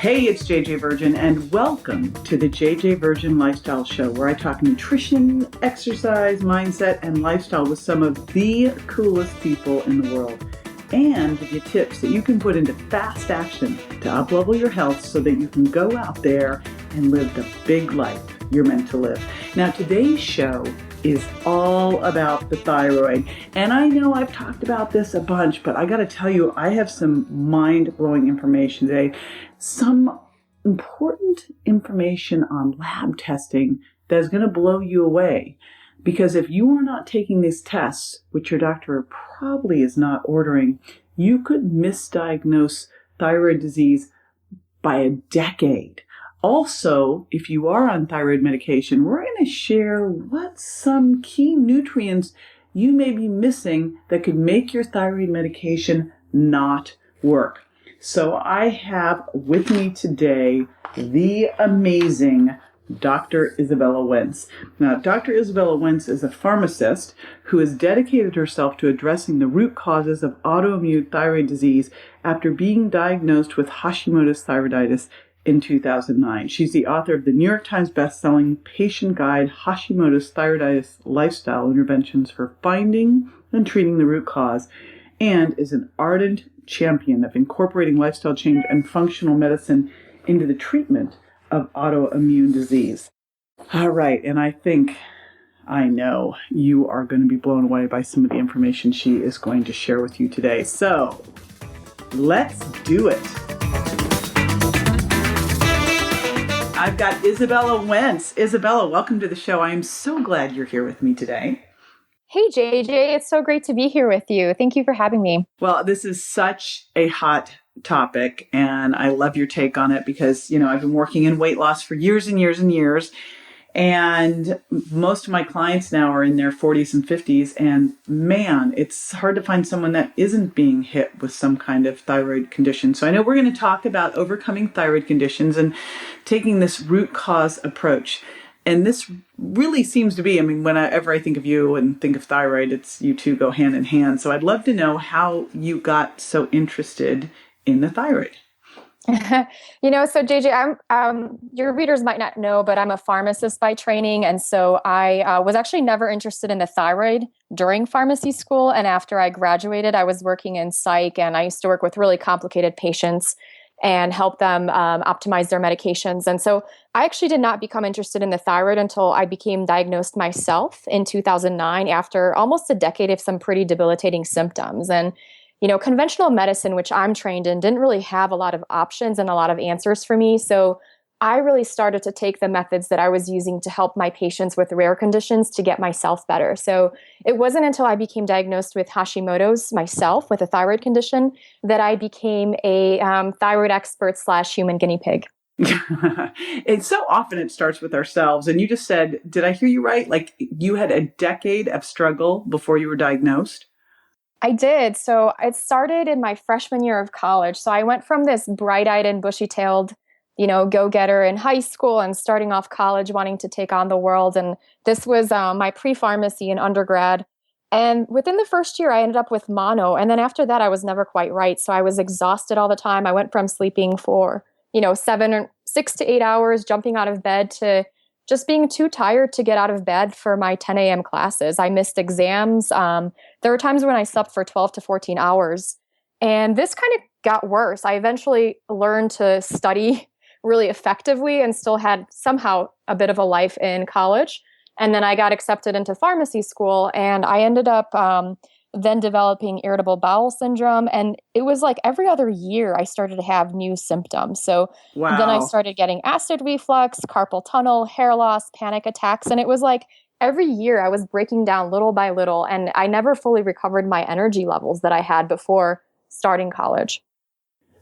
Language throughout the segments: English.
Hey, it's JJ Virgin, and welcome to the JJ Virgin Lifestyle Show, where I talk nutrition, exercise, mindset, and lifestyle with some of the coolest people in the world, and give you tips that you can put into fast action to uplevel your health so that you can go out there and live the big life you're meant to live. Now, today's show is all about the thyroid. And I know I've talked about this a bunch, but I got to tell you, I have some mind-blowing information today. Some important information on lab testing that is going to blow you away. Because if you are not taking these tests, which your doctor probably is not ordering, you could misdiagnose thyroid disease by a decade. Also, if you are on thyroid medication, we're going to share what some key nutrients you may be missing that could make your thyroid medication not work. So I have with me today the amazing Dr. Izabella Wentz. Now, Dr. Izabella Wentz is a pharmacist who has dedicated herself to addressing the root causes of autoimmune thyroid disease after being diagnosed with Hashimoto's thyroiditis in 2009. She's the author of the New York Times bestselling patient guide, Hashimoto's Thyroiditis Lifestyle Interventions for Finding and Treating the Root Cause, and is an ardent champion of incorporating lifestyle change and functional medicine into the treatment of autoimmune disease. All right, and I know you are going to be blown away by some of the information she is going to share with you today. So, let's do it. I've got Izabella Wentz. Izabella, welcome to the show. I am so glad you're here with me today. Hey, JJ. It's so great to be here with you. Thank you for having me. Well, this is such a hot topic, and I love your take on it because, I've been working in weight loss for years and years and years. And most of my clients now are in their 40s and 50s. And man, it's hard to find someone that isn't being hit with some kind of thyroid condition. So I know we're going to talk about overcoming thyroid conditions and taking this root cause approach. And this really seems to be, whenever I think of you and think of thyroid, it's you two go hand in hand. So I'd love to know how you got so interested in the thyroid. So JJ, your readers might not know, but I'm a pharmacist by training. And so I was actually never interested in the thyroid during pharmacy school. And after I graduated, I was working in psych, and I used to work with really complicated patients and help them optimize their medications. And so I actually did not become interested in the thyroid until I became diagnosed myself in 2009 after almost a decade of some pretty debilitating symptoms. And conventional medicine, which I'm trained in, didn't really have a lot of options and a lot of answers for me. So I really started to take the methods that I was using to help my patients with rare conditions to get myself better. So it wasn't until I became diagnosed with Hashimoto's myself with a thyroid condition that I became a thyroid expert / human guinea pig. And so often it starts with ourselves. And you just said, did I hear you right? Like you had a decade of struggle before you were diagnosed? I did. So it started in my freshman year of college. So I went from this bright-eyed and bushy-tailed, go-getter in high school and starting off college wanting to take on the world. And this was my pre-pharmacy in undergrad. And within the first year, I ended up with mono. And then after that, I was never quite right. So I was exhausted all the time. I went from sleeping for, 6 to 8 hours, jumping out of bed, to just being too tired to get out of bed for my 10 a.m. classes. I missed exams. There were times when I slept for 12 to 14 hours. And this kind of got worse. I eventually learned to study really effectively and still had somehow a bit of a life in college. And then I got accepted into pharmacy school, and I ended up then developing irritable bowel syndrome. And it was like every other year I started to have new symptoms. So Wow. Then I started getting acid reflux, carpal tunnel, hair loss, panic attacks. And it was like every year I was breaking down little by little, and I never fully recovered my energy levels that I had before starting college.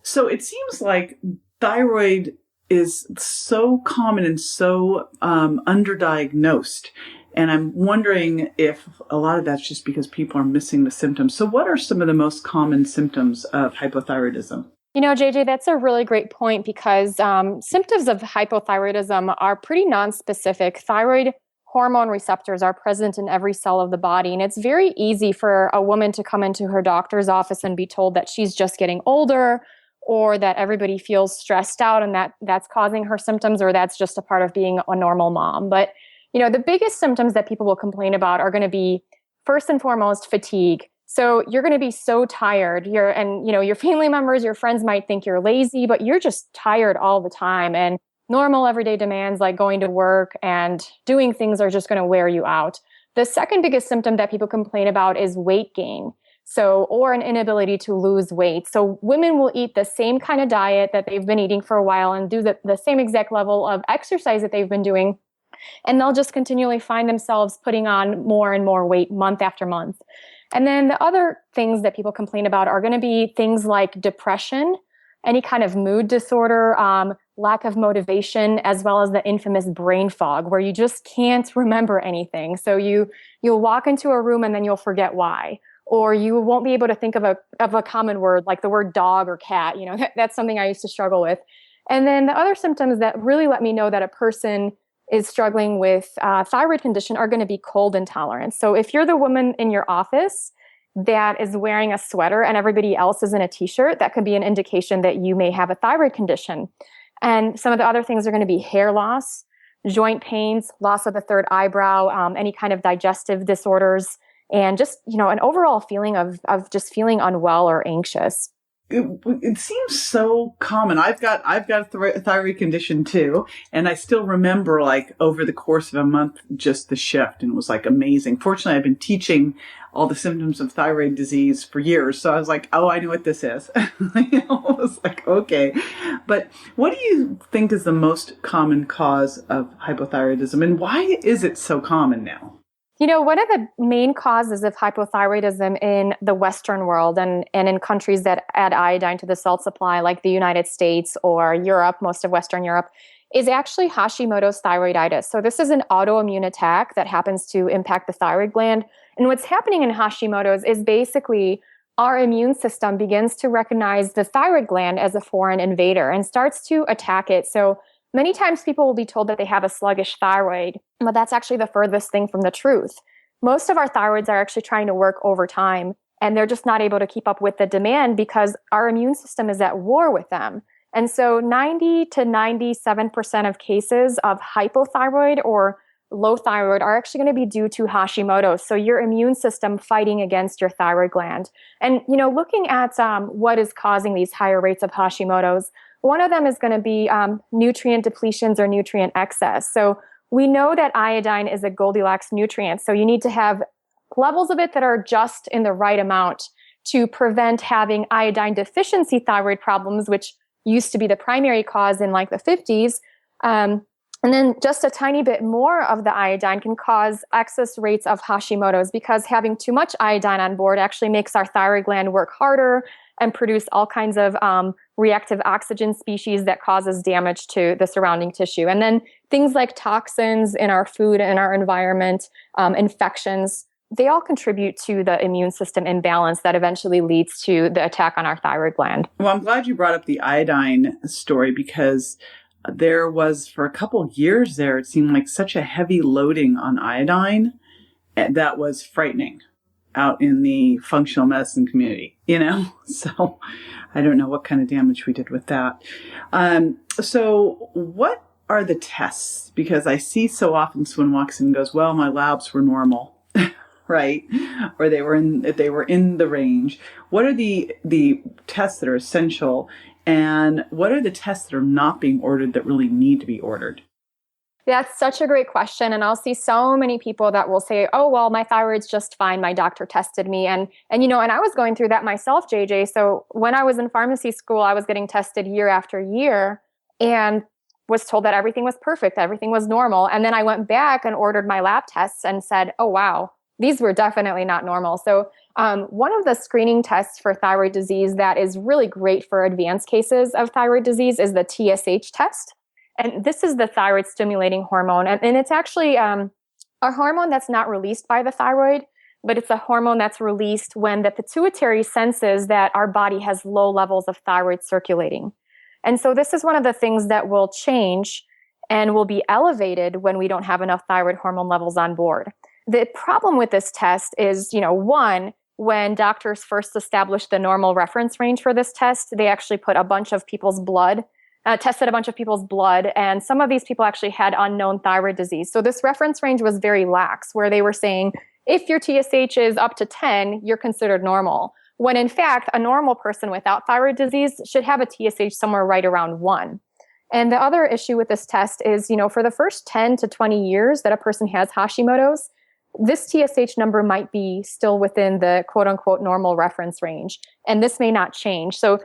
So it seems like thyroid is so common and so underdiagnosed. And I'm wondering if a lot of that's just because people are missing the symptoms. So what are some of the most common symptoms of hypothyroidism? JJ, that's a really great point because symptoms of hypothyroidism are pretty nonspecific. Thyroid hormone receptors are present in every cell of the body. And it's very easy for a woman to come into her doctor's office and be told that she's just getting older, or that everybody feels stressed out and that's causing her symptoms, or that's just a part of being a normal mom. But, the biggest symptoms that people will complain about are going to be, first and foremost, fatigue. So you're going to be so tired. Your family members, your friends might think you're lazy, but you're just tired all the time. And normal everyday demands like going to work and doing things are just going to wear you out. The second biggest symptom that people complain about is weight gain. Or an inability to lose weight. So women will eat the same kind of diet that they've been eating for a while and do the same exact level of exercise that they've been doing. And they'll just continually find themselves putting on more and more weight month after month. And then the other things that people complain about are going to be things like depression, any kind of mood disorder, lack of motivation, as well as the infamous brain fog, where you just can't remember anything. So you'll walk into a room and then you'll forget why. Or you won't be able to think of a common word like the word dog or cat. That's something I used to struggle with. And then the other symptoms that really let me know that a person is struggling with thyroid condition are going to be cold intolerance. So if you're the woman in your office that is wearing a sweater and everybody else is in a t-shirt, that could be an indication that you may have a thyroid condition. And some of the other things are going to be hair loss, joint pains, loss of the third eyebrow, any kind of digestive disorders, and just, an overall feeling of just feeling unwell or anxious. It seems so common. I've got a thyroid condition too. And I still remember over the course of a month, just the shift, and it was amazing. Fortunately, I've been teaching all the symptoms of thyroid disease for years. So I was like, oh, I know what this is. I was like, okay. But what do you think is the most common cause of hypothyroidism, and why is it so common now? One of the main causes of hypothyroidism in the Western world and in countries that add iodine to the salt supply, like the United States or Europe, most of Western Europe, is actually Hashimoto's thyroiditis. So this is an autoimmune attack that happens to impact the thyroid gland. And what's happening in Hashimoto's is basically our immune system begins to recognize the thyroid gland as a foreign invader and starts to attack it. So many times people will be told that they have a sluggish thyroid, but that's actually the furthest thing from the truth. Most of our thyroids are actually trying to work overtime, and they're just not able to keep up with the demand because our immune system is at war with them. And so 90 to 97% of cases of hypothyroid or low thyroid are actually going to be due to Hashimoto. So your immune system fighting against your thyroid gland. And, looking at what is causing these higher rates of Hashimoto's, one of them is going to be nutrient depletions or nutrient excess. So we know that iodine is a Goldilocks nutrient. So you need to have levels of it that are just in the right amount to prevent having iodine deficiency thyroid problems, which used to be the primary cause in the 50s. And then just a tiny bit more of the iodine can cause excess rates of Hashimoto's, because having too much iodine on board actually makes our thyroid gland work harder and produce all kinds of reactive oxygen species that causes damage to the surrounding tissue. And then things like toxins in our food and our environment, infections, they all contribute to the immune system imbalance that eventually leads to the attack on our thyroid gland. Well, I'm glad you brought up the iodine story, because there was, for a couple of years there, it seemed like such a heavy loading on iodine that was frightening out in the functional medicine community, So I don't know what kind of damage we did with that. So what are the tests? Because I see so often someone walks in and goes, well, my labs were normal, right? Or they were in the range. What are the tests that are essential? And what are the tests that are not being ordered that really need to be ordered? That's such a great question. And I'll see so many people that will say, oh, well, my thyroid's just fine. My doctor tested me. And I was going through that myself, JJ. So when I was in pharmacy school, I was getting tested year after year and was told that everything was perfect. Everything was normal. And then I went back and ordered my lab tests and said, oh, wow, these were definitely not normal. So one of the screening tests for thyroid disease that is really great for advanced cases of thyroid disease is the TSH test. And this is the thyroid stimulating hormone. And it's actually a hormone that's not released by the thyroid, but it's a hormone that's released when the pituitary senses that our body has low levels of thyroid circulating. And so this is one of the things that will change and will be elevated when we don't have enough thyroid hormone levels on board. The problem with this test is, one, when doctors first established the normal reference range for this test, they actually put a bunch of people's blood, tested a bunch of people's blood, and some of these people actually had unknown thyroid disease. So this reference range was very lax, where they were saying, if your TSH is up to 10, you're considered normal. When in fact, a normal person without thyroid disease should have a TSH somewhere right around 1. And the other issue with this test is, for the first 10 to 20 years that a person has Hashimoto's, this TSH number might be still within the quote unquote normal reference range. And this may not change. So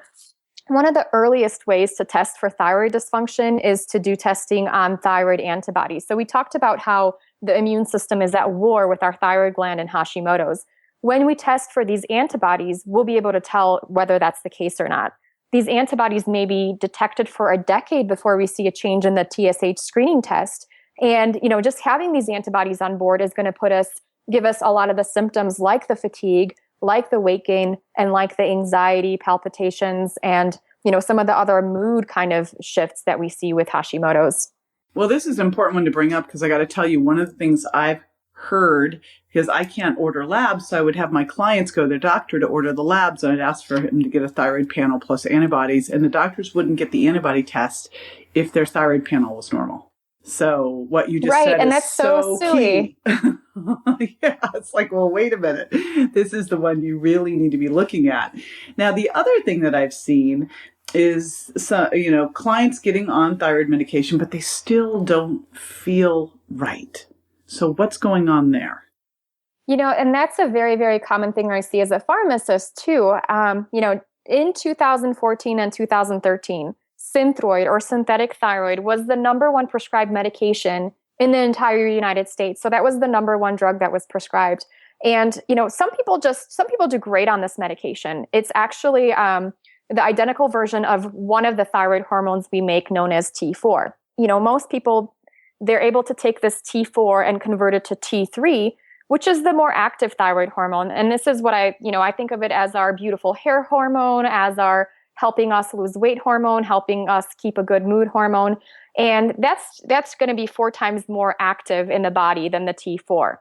one of the earliest ways to test for thyroid dysfunction is to do testing on thyroid antibodies. So we talked about how the immune system is at war with our thyroid gland and Hashimoto's. When we test for these antibodies, we'll be able to tell whether that's the case or not. These antibodies may be detected for a decade before we see a change in the TSH screening test. And, just having these antibodies on board is going to give us a lot of the symptoms like the fatigue, like the weight gain, and like the anxiety, palpitations, and, some of the other mood kind of shifts that we see with Hashimoto's. Well, this is an important one to bring up because I got to tell you, one of the things I've heard, because I can't order labs, so I would have my clients go to their doctor to order the labs, and I'd ask for him to get a thyroid panel plus antibodies, and the doctors wouldn't get the antibody test if their thyroid panel was normal. So what you just said and is that's so silly. Yeah, it's like, well, wait a minute. This is the one you really need to be looking at. Now, the other thing that I've seen is, clients getting on thyroid medication, but they still don't feel right. So what's going on there? And that's a very, very common thing I see as a pharmacist too. In 2014 and 2013, Synthroid or synthetic thyroid was the number one prescribed medication in the entire United States. So that was the number one drug that was prescribed. And, some people do great on this medication. It's actually the identical version of one of the thyroid hormones we make known as T4. Most people, they're able to take this T4 and convert it to T3, which is the more active thyroid hormone. And this is what I think of it as our beautiful hair hormone, as our helping us lose weight hormone, helping us keep a good mood hormone. And that's going to be 4 times more active in the body than the T4.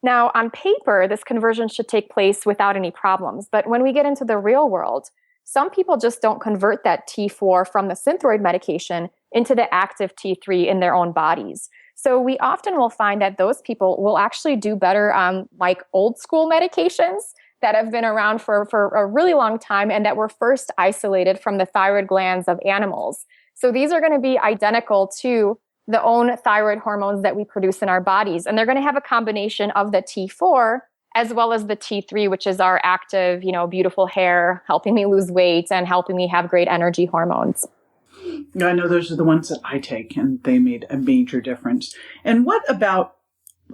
Now, on paper, this conversion should take place without any problems. But when we get into the real world, some people just don't convert that T4 from the Synthroid medication into the active T3 in their own bodies. So we often will find that those people will actually do better on like old school medications that have been around for a really long time and that were first isolated from the thyroid glands of animals. So these are going to be identical to the own thyroid hormones that we produce in our bodies. And they're going to have a combination of the T4 as well as the T3, which is our active, beautiful hair, helping me lose weight and helping me have great energy hormones. Yeah, I know those are the ones that I take, and they made a major difference. And what about,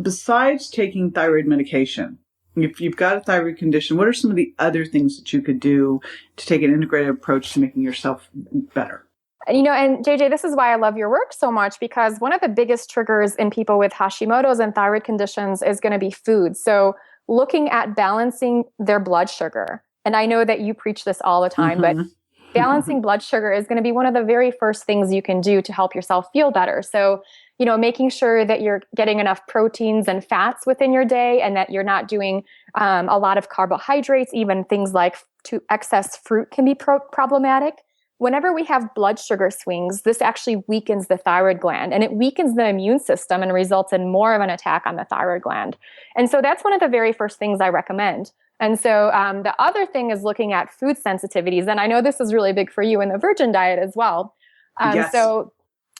besides taking thyroid medication, if you've got a thyroid condition, what are some of the other things that you could do to take an integrated approach to making yourself better? And JJ, this is why I love your work so much, because one of the biggest triggers in people with Hashimoto's and thyroid conditions is going to be food. So looking at balancing their blood sugar. And I know that you preach this all the time, but balancing blood sugar is going to be one of the very first things you can do to help yourself feel better. So, making sure that you're getting enough proteins and fats within your day and that you're not doing a lot of carbohydrates, even things like excess fruit can be problematic. Whenever we have blood sugar swings, this actually weakens the thyroid gland and it weakens the immune system and results in more of an attack on the thyroid gland. And so that's one of the very first things I recommend. And so the other thing is looking at food sensitivities. And I know this is really big for you in the Virgin diet as well. Yes. So,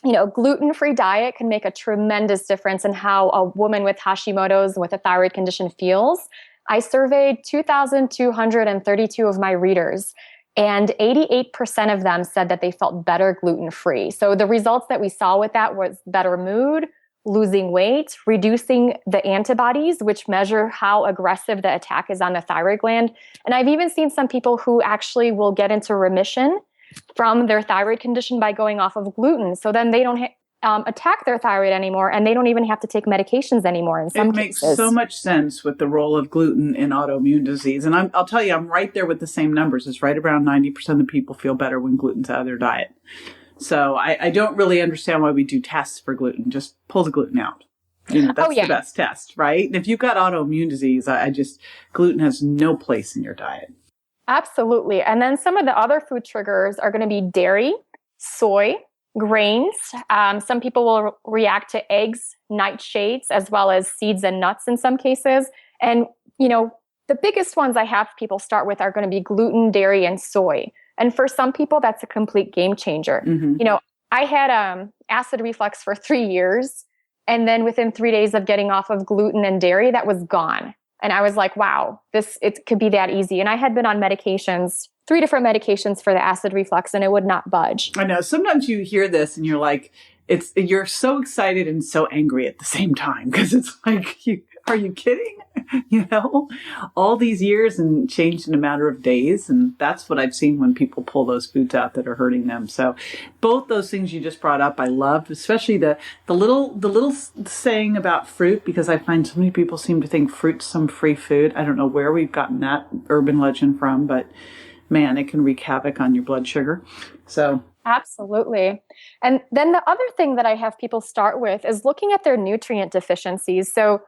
gluten-free diet can make a tremendous difference in how a woman with Hashimoto's and with a thyroid condition feels. I surveyed 2,232 of my readers, and 88% of them said that they felt better gluten-free. So the results that we saw with that was better mood, losing weight, reducing the antibodies, which measure how aggressive the attack is on the thyroid gland. And I've even seen some people who actually will get into remission from their thyroid condition by going off of gluten. So then they don't attack their thyroid anymore, and they don't even have to take medications anymore in some cases. It makes so much sense with the role of gluten in autoimmune disease. And I'll tell you, I'm right there with the same numbers. It's right around 90% of people feel better when gluten's out of their diet. So I don't really understand why we do tests for gluten. Just pull the gluten out. That's the best test, right? And if you've got autoimmune disease, gluten has no place in your diet. Absolutely. And then some of the other food triggers are going to be dairy, soy, grains. Some people will react to eggs, nightshades, as well as seeds and nuts in some cases. And, the biggest ones I have people start with are going to be gluten, dairy, and soy. And for some people, that's a complete game changer. Mm-hmm. I had acid reflux for 3 years. And then within 3 days of getting off of gluten and dairy, that was gone. And I was like, wow, it could be that easy. And I had been on medications, 3 different medications for the acid reflux, and it would not budge. I know. Sometimes you hear this and you're like, you're so excited and so angry at the same time, because it's like, are you kidding? All these years and changed in a matter of days. And that's what I've seen when people pull those foods out that are hurting them. So both those things you just brought up, I love, especially the little saying about fruit, because I find so many people seem to think fruit's some free food. I don't know where we've gotten that urban legend from, but man, it can wreak havoc on your blood sugar. So absolutely. And then the other thing that I have people start with is looking at their nutrient deficiencies. So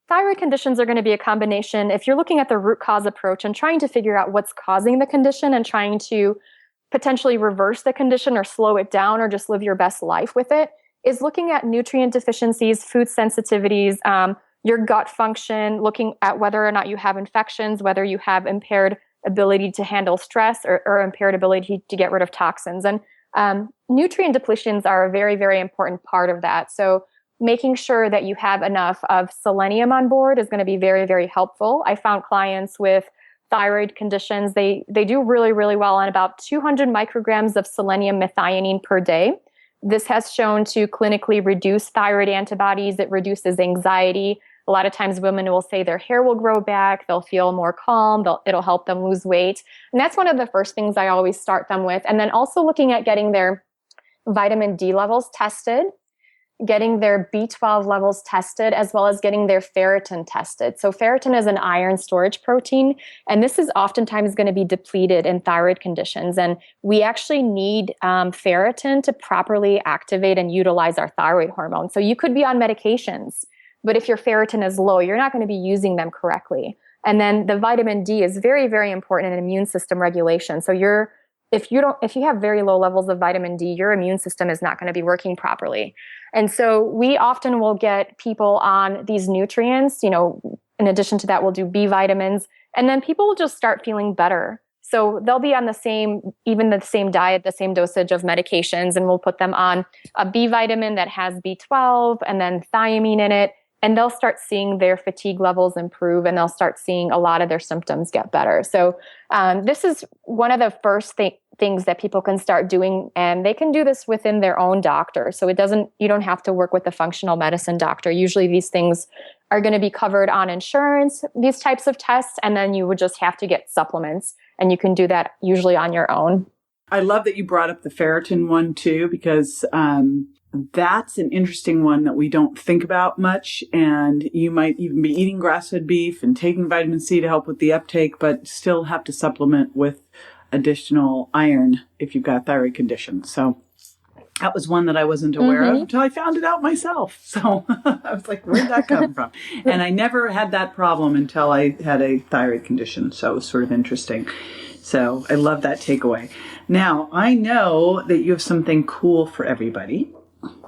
thyroid conditions are going to be a combination. If you're looking at the root cause approach and trying to figure out what's causing the condition and trying to potentially reverse the condition or slow it down or just live your best life with it, is looking at nutrient deficiencies, food sensitivities, your gut function, looking at whether or not you have infections, whether you have impaired ability to handle stress or impaired ability to get rid of toxins. And nutrient depletions are a very, very important part of that. So making sure that you have enough of selenium on board is going to be very, very helpful. I found clients with thyroid conditions, they do really, really well on about 200 micrograms of selenium methionine per day. This has shown to clinically reduce thyroid antibodies. It reduces anxiety. A lot of times women will say their hair will grow back. They'll feel more calm. It'll help them lose weight. And that's one of the first things I always start them with. And then also looking at getting their vitamin D levels tested, getting their B12 levels tested, as well as getting their ferritin tested. So ferritin is an iron storage protein, and this is oftentimes going to be depleted in thyroid conditions. And we actually need ferritin to properly activate and utilize our thyroid hormone. So you could be on medications, but if your ferritin is low, you're not going to be using them correctly. And then the vitamin D is very, very important in immune system regulation. So if you have very low levels of vitamin D, your immune system is not going to be working properly. And so we often will get people on these nutrients, in addition to that, we'll do B vitamins, and then people will just start feeling better. So they'll be on the same diet, the same dosage of medications, and we'll put them on a B vitamin that has B12 and then thiamine in it. And they'll start seeing their fatigue levels improve, and they'll start seeing a lot of their symptoms get better. So this is one of the first things that people can start doing, and they can do this within their own doctor. So you don't have to work with a functional medicine doctor. Usually these things are going to be covered on insurance, these types of tests, and then you would just have to get supplements, and you can do that usually on your own. I love that you brought up the ferritin one too, because that's an interesting one that we don't think about much. And you might even be eating grass-fed beef and taking vitamin C to help with the uptake, but still have to supplement with additional iron if you've got thyroid conditions. So that was one that I wasn't aware of until I found it out myself. So I was like, where'd that come from? And I never had that problem until I had a thyroid condition. So it was sort of interesting. So I love that takeaway. Now, I know that you have something cool for everybody.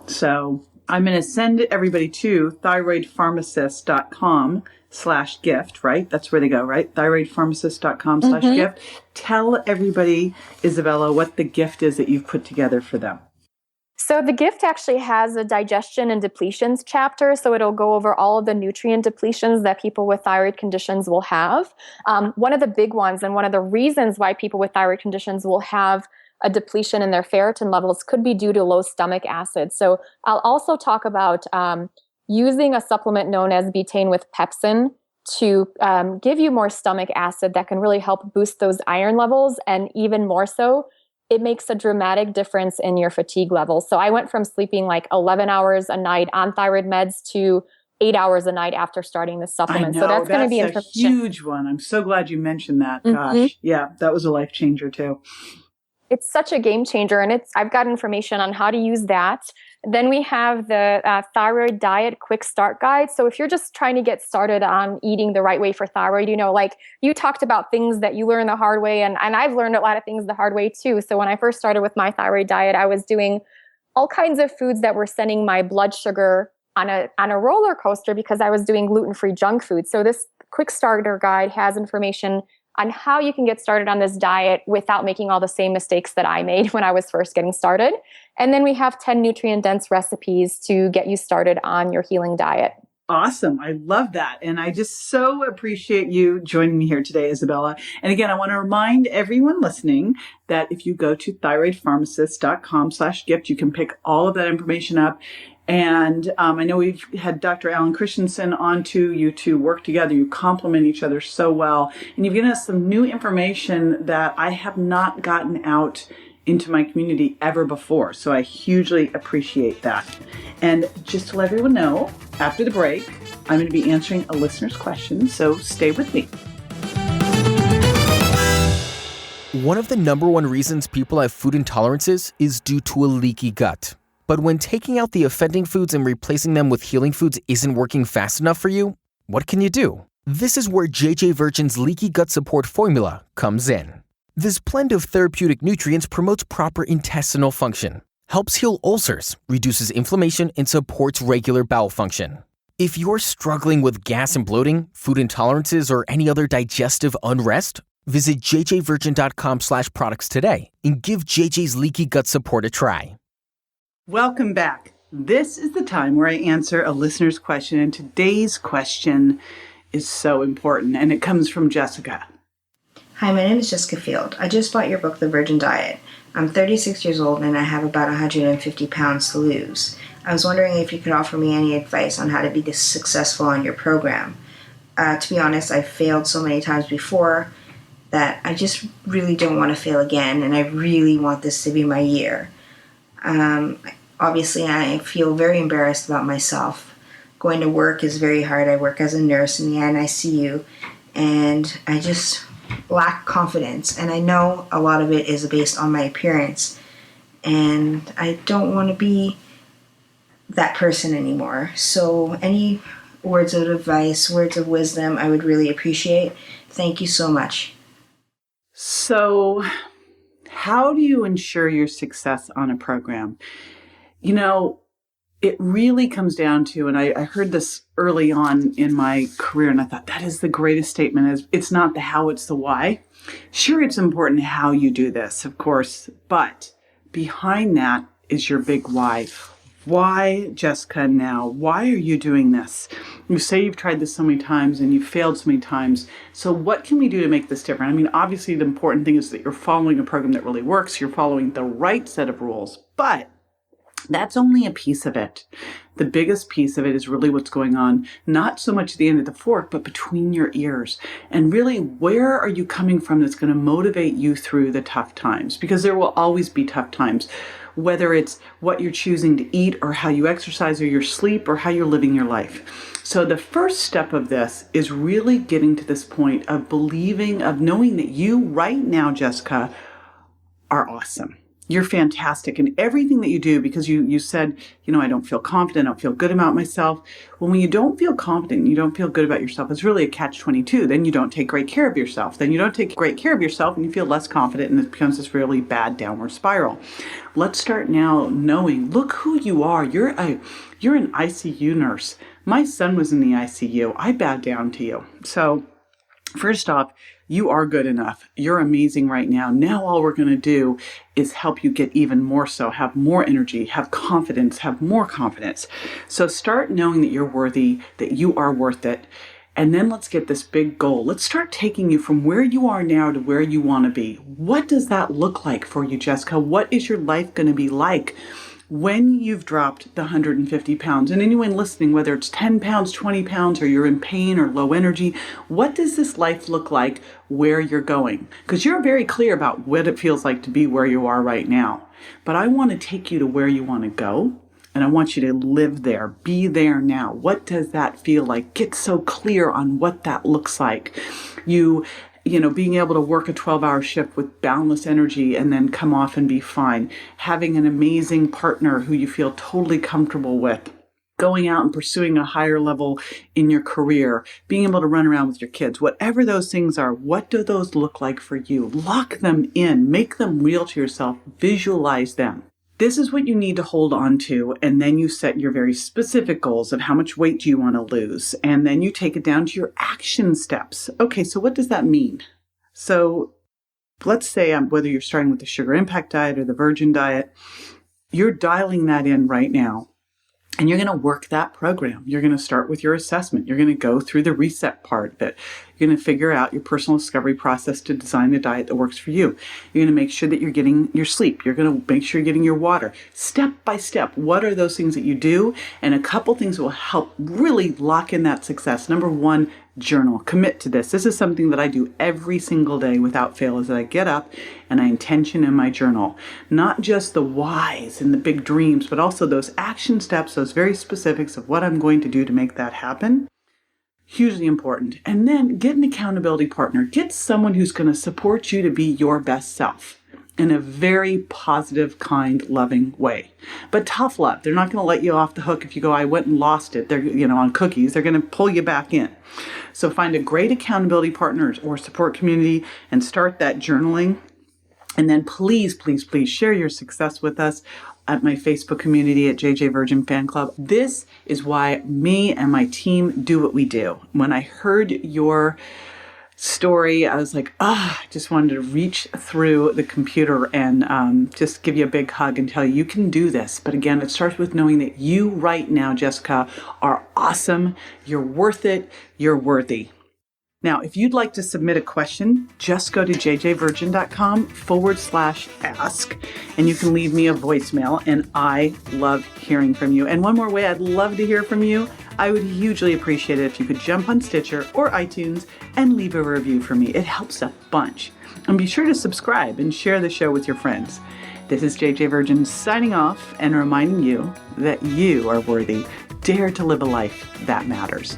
So I'm going to send everybody to thyroidpharmacist.com/gift, right? That's where they go, right? Thyroidpharmacist.com/gift. Tell everybody, Izabella, what the gift is that you've put together for them. So the gift actually has a digestion and depletions chapter. So it'll go over all of the nutrient depletions that people with thyroid conditions will have. One of the big ones, and one of the reasons why people with thyroid conditions will have a depletion in their ferritin levels, could be due to low stomach acid. So I'll also talk about using a supplement known as betaine with pepsin to give you more stomach acid that can really help boost those iron levels. And even more so, it makes a dramatic difference in your fatigue levels. So I went from sleeping like 11 hours a night on thyroid meds to 8 hours a night after starting the supplement. So that's going to be a huge one. I'm so glad you mentioned that. Gosh, yeah, that was a life changer too. it's such a game changer. And I've got information on how to use that. Then we have the thyroid diet quick start guide. So if you're just trying to get started on eating the right way for thyroid, like you talked about things that you learn the hard way. And I've learned a lot of things the hard way too. So when I first started with my thyroid diet, I was doing all kinds of foods that were sending my blood sugar on a roller coaster because I was doing gluten-free junk food. So this quick starter guide has information on how you can get started on this diet without making all the same mistakes that I made when I was first getting started. And then we have 10 nutrient-dense recipes to get you started on your healing diet. Awesome. I love that. And I just so appreciate you joining me here today, Izabella. And again, I want to remind everyone listening that if you go to thyroidpharmacist.com/gift, you can pick all of that information up. And I know we've had Dr. Alan Christensen on too. You two work together. You complement each other so well. And you've given us some new information that I have not gotten out into my community ever before. So I hugely appreciate that. And just to let everyone know, after the break, I'm going to be answering a listener's question. So stay with me. One of the number one reasons people have food intolerances is due to a leaky gut. But when taking out the offending foods and replacing them with healing foods isn't working fast enough for you, what can you do? This is where JJ Virgin's Leaky Gut Support Formula comes in. This blend of therapeutic nutrients promotes proper intestinal function, helps heal ulcers, reduces inflammation, and supports regular bowel function. If you're struggling with gas and bloating, food intolerances, or any other digestive unrest, visit jjvirgin.com/products today and give JJ's Leaky Gut Support a try. Welcome back. This is the time where I answer a listener's question, and today's question is so important, and it comes from Jessica. Hi, my name is Jessica Field. I just bought your book, The Virgin Diet. I'm 36 years old and I have about 150 pounds to lose. I was wondering if you could offer me any advice on how to be successful on your program. To be honest, I've failed so many times before that I just really don't want to fail again, and I really want this to be my year. Obviously, I feel very embarrassed about myself. Going to work is very hard. I work as a nurse in the NICU, and I just lack confidence. And I know a lot of it is based on my appearance, and I don't want to be that person anymore. So any words of advice, words of wisdom, I would really appreciate. Thank you so much. So, how do you ensure your success on a program? It really comes down to, and I heard this early on in my career, and I thought that is the greatest statement, is it's not the how, it's the why. Sure, it's important how you do this, of course, but behind that is your big why. Why, Jessica, now? Why are you doing this? You say you've tried this so many times and you've failed so many times. So what can we do to make this different? I mean, obviously the important thing is that you're following a program that really works. You're following the right set of rules, but that's only a piece of it. The biggest piece of it is really what's going on, not so much at the end of the fork, but between your ears. And really, where are you coming from that's going to motivate you through the tough times? Because there will always be tough times, whether it's what you're choosing to eat or how you exercise or your sleep or how you're living your life. So the first step of this is really getting to this point of believing, of knowing that you right now, Jessica, are awesome. You're fantastic in everything that you do, because you said, I don't feel confident, I don't feel good about myself. Well, when you don't feel confident, you don't feel good about yourself, it's really a catch-22. Then you don't take great care of yourself. Then you don't take great care of yourself and you feel less confident, and it becomes this really bad downward spiral. Let's start now knowing, look who you are. You're an ICU nurse. My son was in the ICU. I bow down to you. So first off, you are good enough. You're amazing right now. Now all we're going to do is help you get even more so, have more energy, have confidence, have more confidence. So start knowing that you're worthy, that you are worth it. And then let's get this big goal. Let's start taking you from where you are now to where you want to be. What does that look like for you, Jessica? What is your life going to be like when you've dropped the 150 pounds? And anyone listening, whether it's 10 pounds, 20 pounds, or you're in pain or low energy, what does this life look like where you're going? Because you're very clear about what it feels like to be where you are right now. But I want to take you to where you want to go. And I want you to live there, be there now. What does that feel like? Get so clear on what that looks like. You being able to work a 12-hour shift with boundless energy and then come off and be fine. Having an amazing partner who you feel totally comfortable with. Going out and pursuing a higher level in your career, being able to run around with your kids, whatever those things are, what do those look like for you? Lock them in, make them real to yourself, visualize them. This is what you need to hold on to, and then you set your very specific goals of how much weight do you want to lose, and then you take it down to your action steps. Okay, so what does that mean? So let's say whether you're starting with the sugar impact diet or the virgin diet, you're dialing that in right now. And you're going to work that program. You're going to start with your assessment. You're going to go through the reset part of it. You're going to figure out your personal discovery process to design the diet that works for you. You're going to make sure that you're getting your sleep. You're going to make sure you're getting your water. Step by step, what are those things that you do? And a couple things will help really lock in that success. Number one, journal. Commit to this. This is something that I do every single day without fail, is that I get up and I intention in my journal. Not just the whys and the big dreams, but also those action steps, those very specifics of what I'm going to do to make that happen. Hugely important. And then get an accountability partner. Get someone who's going to support you to be your best self in a very positive, kind, loving way. But tough love. They're not going to let you off the hook if you go, I went and lost it. They're, on cookies. They're going to pull you back in. So find a great accountability partner or support community and start that journaling. And then please, please, please share your success with us at my Facebook community at JJ Virgin Fan Club. This is why me and my team do what we do. When I heard your story, I was like, I just wanted to reach through the computer and just give you a big hug and tell you you can do this. But again, it starts with knowing that you right now, Jessica, are awesome. You're worth it. You're worthy. Now, if you'd like to submit a question, just go to jjvirgin.com/ask and you can leave me a voicemail, and I love hearing from you. And one more way I'd love to hear from you, I would hugely appreciate it if you could jump on Stitcher or iTunes and leave a review for me. It helps a bunch. And be sure to subscribe and share the show with your friends. This is JJ Virgin signing off and reminding you that you are worthy. Dare to live a life that matters.